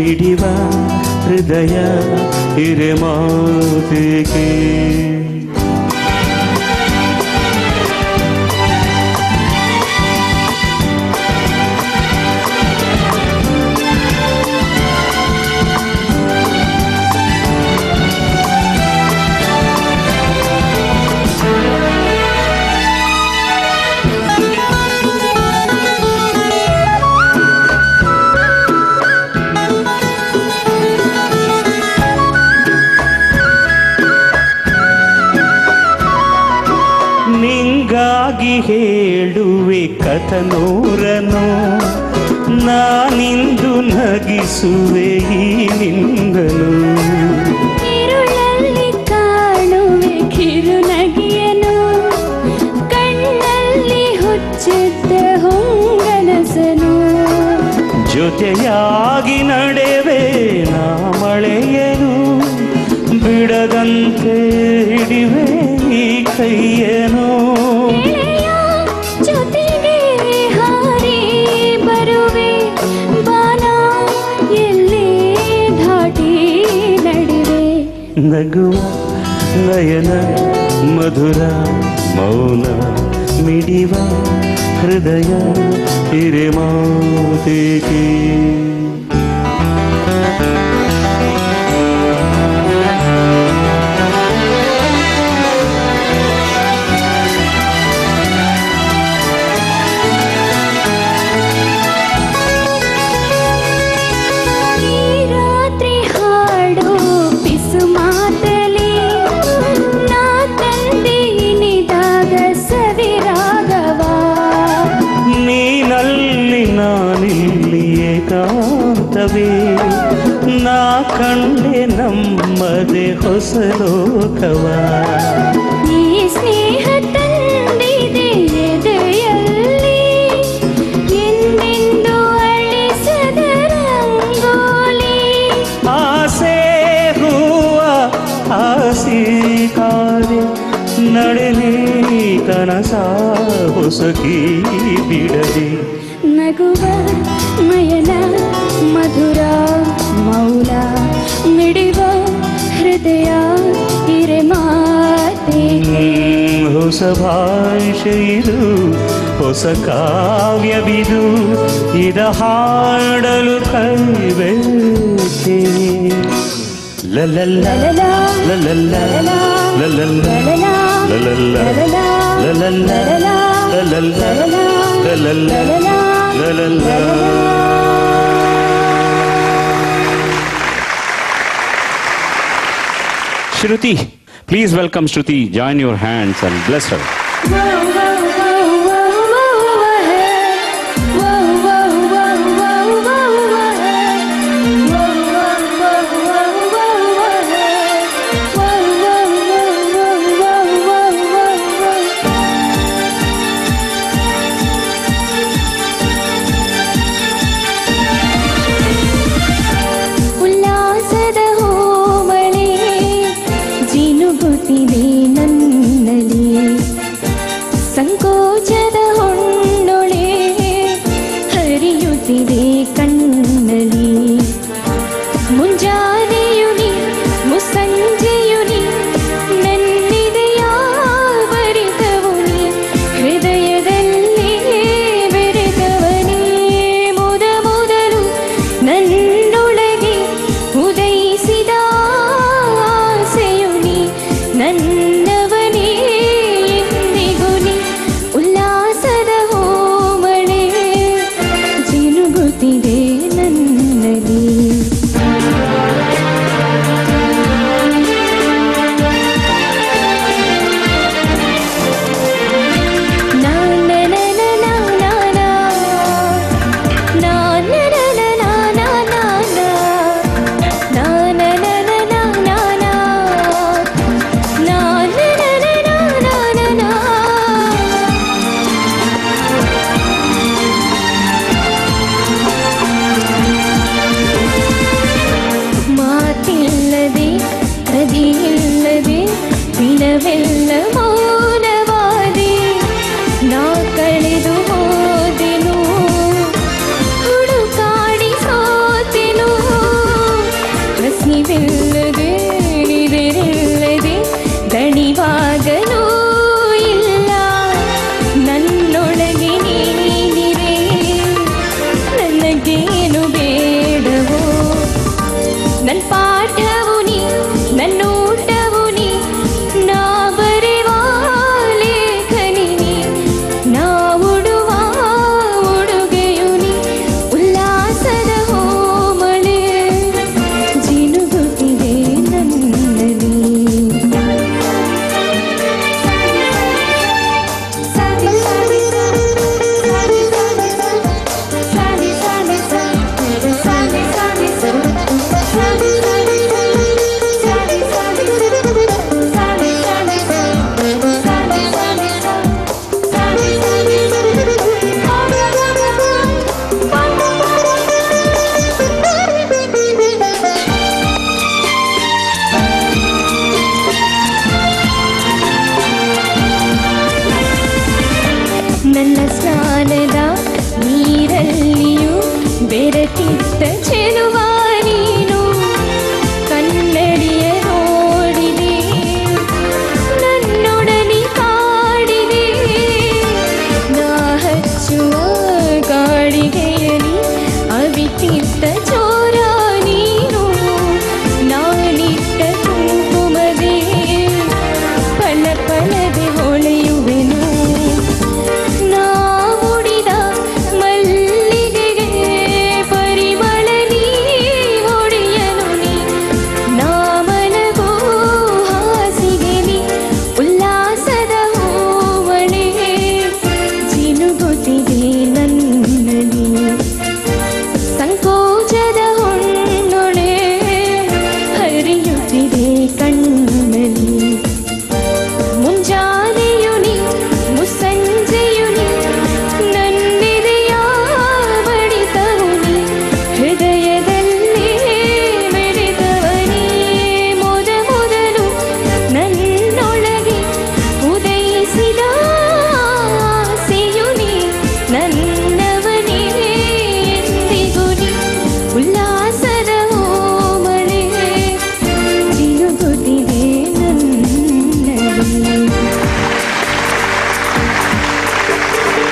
ಮಿಡಿವ ಹೃದಯ ಹಿರೆ ಮಾತಿಗೆ ನಿಂಗಾಗಿ ಹೇಳುವೆ ಕಥನೂರನು ನಾನಿಂದು ನಗಿಸುವೆ ಈ ನಿಂದನು ഇരുളಲ್ಲಿ ಕಾಣುವೆ ಕಿರುನಗೆಯನು ಕಣ್ಣಲ್ಲಿ ಹುಚ್ಚಿದ್ದ ಹೊಂಗನಸನು ಜೊತೆಯಾಗಿ ನಡೆವೆ ನಾ ಮಳೆಯನು ಬಿಡದಂತೆ ಹಿಡಿವೆ ಈ ಕೈಯನು ಜೊತೆಗೆ ಹಾರಿ ಬರುವೆ ಬಾನ ಎಲ್ಲೇ ಧಾಟಿ ನಡುವೆ ನಗುವ ನಯನ ಮಧುರ ಮೌನ ಮಿಡಿವ ಹೃದಯ ಹಿರೆ ಮಾತಿಗೆ ಏಕಾಂತವೇ ನಾ ಕಂಡೆ ನಮ್ಮದೆ ಹೊಸ ಲೋಕವ ಈ ಸ್ನೇಹ ತಂದಿದೆ ಎದೆಯಲ್ಲಿ ಎಂದೆಂದು ಅಳಿಸದ ರಂಗೋಲಿ ಆಸೆ ಹೂವ ಆಸೆ ಕಾರ್ಯ ನಡೆಲಿ ಕನಸ ಹೊಸಕಿ ಬಿಡದೆ ನಗುವ ನಯನ ಮಧುರ ಮೌನ ಮಿಡಿವ ಹೃದಯ ಹಿರೆ ಮಾತಿಗೆ ಹೊಸ ಭಾಷೆ ಇದು ಹೊಸ ಕಾವ್ಯವಿದು ಇದ ಹಾಡಲು ಕೈಬೇಕೆ ಲಲಲ್ಲ ಲಲಲ್ಲ ಲಲಲ್ಲ ಲಲಲ್ಲ ಲಲಲ್ಲ ಲಲಲ್ಲ ಲಲಲ್ಲ Shruti, please welcome Shruti. Join your hands and bless her. ನನ್ನಲ್ಲಿ ಸಂಕೋಚದ ಉಲ್ಲಾಸ